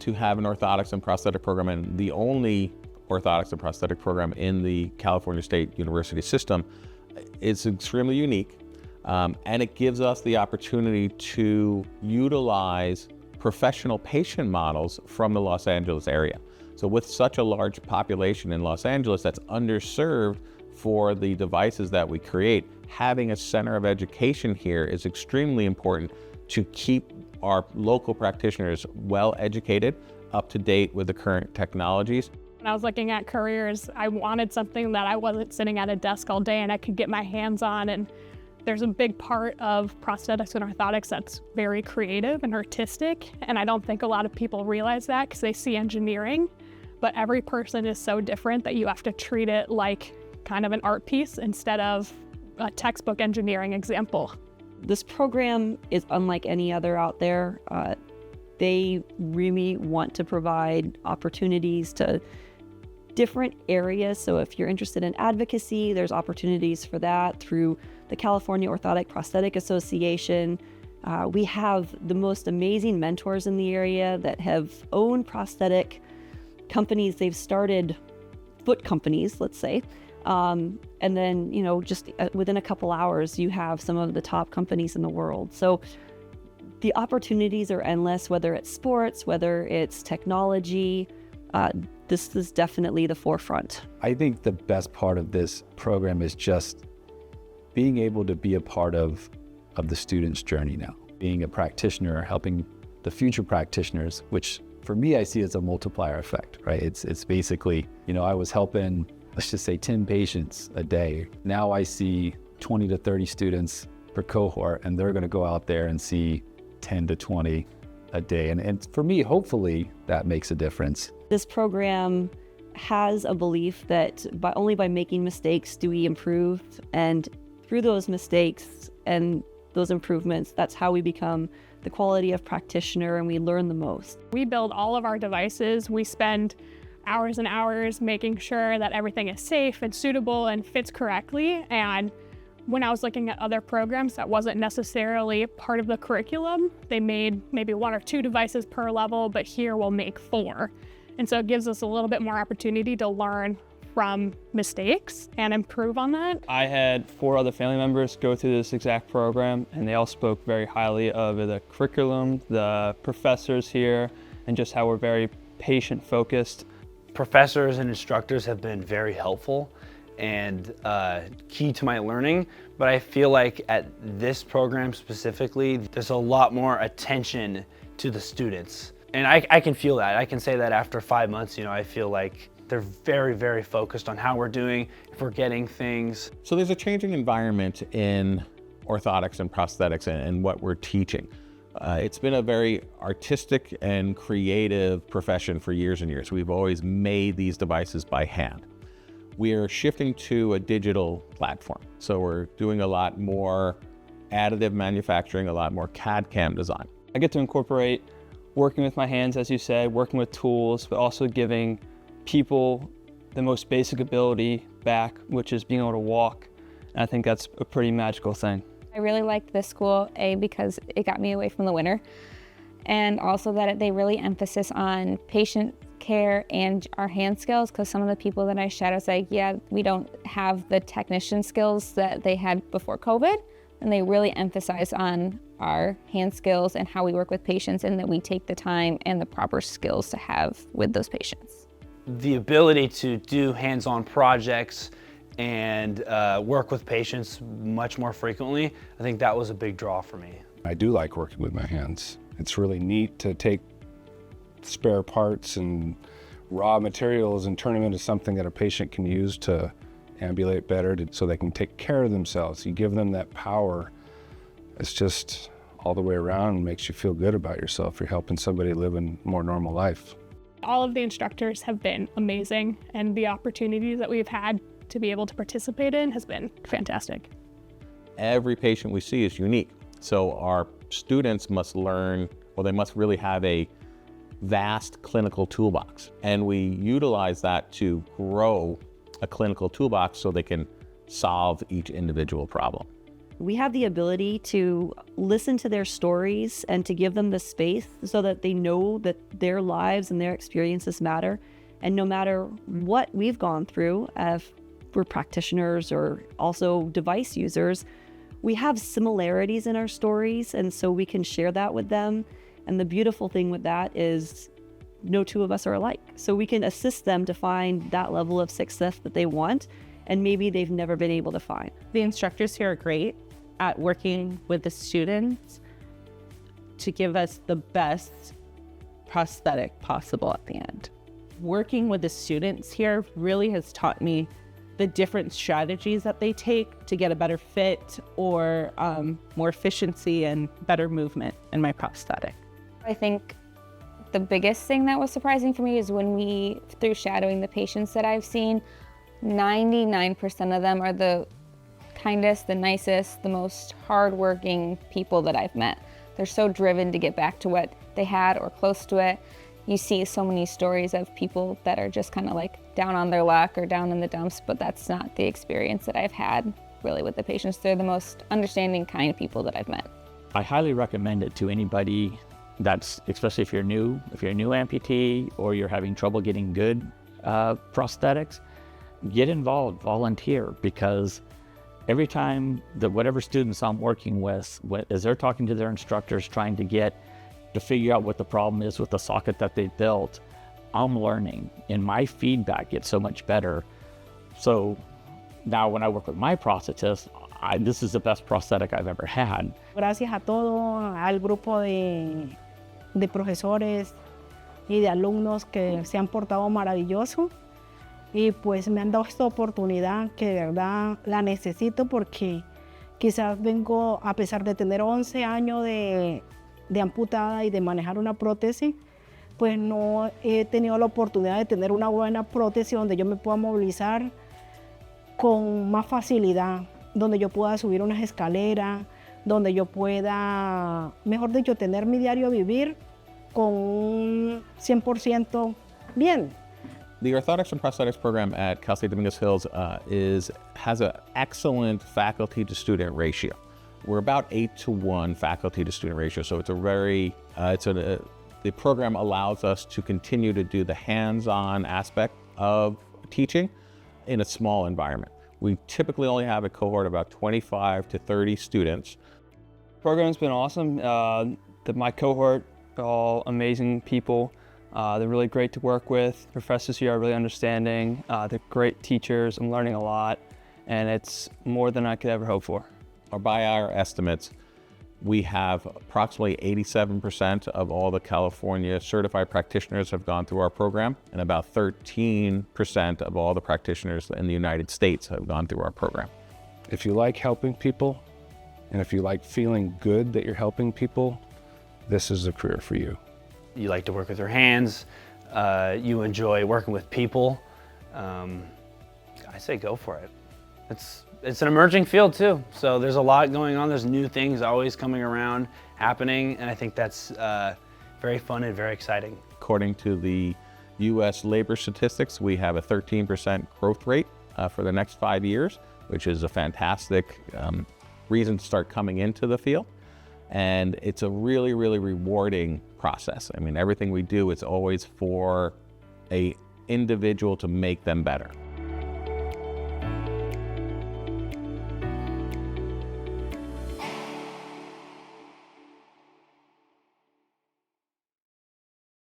to have an orthotics and prosthetic program, and the only orthotics and prosthetic program in the California State University system. It's extremely unique, and it gives us the opportunity to utilize professional patient models from the Los Angeles area. So with such a large population in Los Angeles that's underserved for the devices that we create, having a center of education here is extremely important to keep our local practitioners well educated, up to date with the current technologies. When I was looking at careers, I wanted something that I wasn't sitting at a desk all day and I could get my hands on. And there's a big part of prosthetics and orthotics that's very creative and artistic. And I don't think a lot of people realize that because they see engineering, but every person is so different that you have to treat it like kind of an art piece instead of a textbook engineering example. This program is unlike any other out there. They really want to provide opportunities to different areas. So if you're interested in advocacy, there's opportunities for that through the California Orthotic Prosthetic Association. We have the most amazing mentors in the area that have owned prosthetic companies. They've started foot companies, let's say. And then, just within a couple hours, you have some of the top companies in the world. So the opportunities are endless, whether it's sports, whether it's technology. This is definitely the forefront. I think the best part of this program is just being able to be a part of the student's journey now. Being a practitioner, helping the future practitioners, which for me, I see as a multiplier effect, right? It's basically, I was helping, let's just say 10 patients a day. Now I see 20 to 30 students per cohort, and they're gonna go out there and see 10 to 20 a day. And for me, hopefully that makes a difference. This program has a belief that only by making mistakes do we improve. And through those mistakes and those improvements, that's how we become the quality of practitioner and we learn the most. We build all of our devices. We spend hours and hours making sure that everything is safe and suitable and fits correctly. And when I was looking at other programs that wasn't necessarily part of the curriculum, they made maybe 1 or 2 devices per level, but here we'll make 4. And so it gives us a little bit more opportunity to learn from mistakes and improve on that. I had 4 other family members go through this exact program, and they all spoke very highly of the curriculum, the professors here, and just how we're very patient-focused. Professors and instructors have been very helpful and key to my learning, but I feel like at this program specifically, there's a lot more attention to the students. And I can feel that. I can say that after 5 months, I feel like they're very, very focused on how we're doing, if we're getting things. So there's a changing environment in orthotics and prosthetics and what we're teaching. It's been a very artistic and creative profession for years and years. We've always made these devices by hand. We are shifting to a digital platform. So we're doing a lot more additive manufacturing, a lot more CAD/CAM design. I get to incorporate working with my hands, as you said, working with tools, but also giving people the most basic ability back, which is being able to walk. And I think that's a pretty magical thing. I really liked this school, because it got me away from the winter, and also that they really emphasis on patient care and our hand skills, because some of the people that I shadow say, we don't have the technician skills that they had before COVID, and they really emphasize on our hand skills and how we work with patients, and that we take the time and the proper skills to have with those patients. The ability to do hands-on projects and work with patients much more frequently, I think that was a big draw for me. I do like working with my hands. It's really neat to take spare parts and raw materials and turn them into something that a patient can use to ambulate better, so they can take care of themselves. You give them that power. It's just all the way around makes you feel good about yourself. You're helping somebody live a more normal life. All of the instructors have been amazing, and the opportunities that we've had to be able to participate in has been fantastic. Every patient we see is unique. So our students must learn, they must really have a vast clinical toolbox. And we utilize that to grow a clinical toolbox so they can solve each individual problem. we have the ability to listen to their stories and to give them the space so that they know that their lives and their experiences matter. And no matter what we've gone through, if we're practitioners or also device users, we have similarities in our stories, and so we can share that with them. And the beautiful thing with that is no two of us are alike. So we can assist them to find that level of success that they want, and maybe they've never been able to find. The instructors here are great at working with the students to give us the best prosthetic possible at the end. Working with the students here really has taught me the different strategies that they take to get a better fit or more efficiency and better movement in my prosthetic. I think the biggest thing that was surprising for me is when through shadowing the patients that I've seen, 99% of them are the kindest, the nicest, the most hardworking people that I've met. They're so driven to get back to what they had or close to it. You see so many stories of people that are just kind of like down on their luck or down in the dumps, but that's not the experience that I've had really with the patients. They're the most understanding, kind people that I've met. I highly recommend it to anybody that's, especially if you're a new amputee or you're having trouble getting good prosthetics. Get involved, volunteer, because every time whatever students I'm working with, as they're talking to their instructors trying to figure out what the problem is with the socket that they built, I'm learning, and my feedback gets so much better. So now when I work with my prosthetist, this is the best prosthetic I've ever had. Gracias a todo, al grupo de profesores y de alumnos que se han portado maravilloso, y pues me han dado esta oportunidad que de verdad la necesito, porque quizás vengo, a pesar de tener 11 años de amputada y de manejar una prótesis, pues no he tenido la oportunidad de tener una buena prótesis donde yo me pueda movilizar con más facilidad, donde yo pueda subir unas escaleras, donde yo pueda, mejor dicho, tener mi diario vivir con un 100% bien. The Orthotics and Prosthetics program at Cal State Dominguez Hills has an excellent faculty to student ratio. We're about 8-to-1 faculty to student ratio, so it's a very, the program allows us to continue to do the hands-on aspect of teaching in a small environment. We typically only have a cohort of about 25 to 30 students. The program's been awesome. My cohort are all amazing people. They're really great to work with. Professors here are really understanding. They're great teachers. I'm learning a lot, and it's more than I could ever hope for. By our estimates, we have approximately 87% of all the California certified practitioners have gone through our program, and about 13% of all the practitioners in the United States have gone through our program. If you like helping people, and if you like feeling good that you're helping people, this is a career for you. You like to work with your hands, you enjoy working with people, I say go for it. It's an emerging field too, so there's a lot going on. There's new things always coming around, happening, and I think that's very fun and very exciting. According to the U.S. labor statistics, we have a 13% growth rate for the next 5 years, which is a fantastic reason to start coming into the field. And it's a really, really rewarding process. I mean, everything we do is always for an individual to make them better.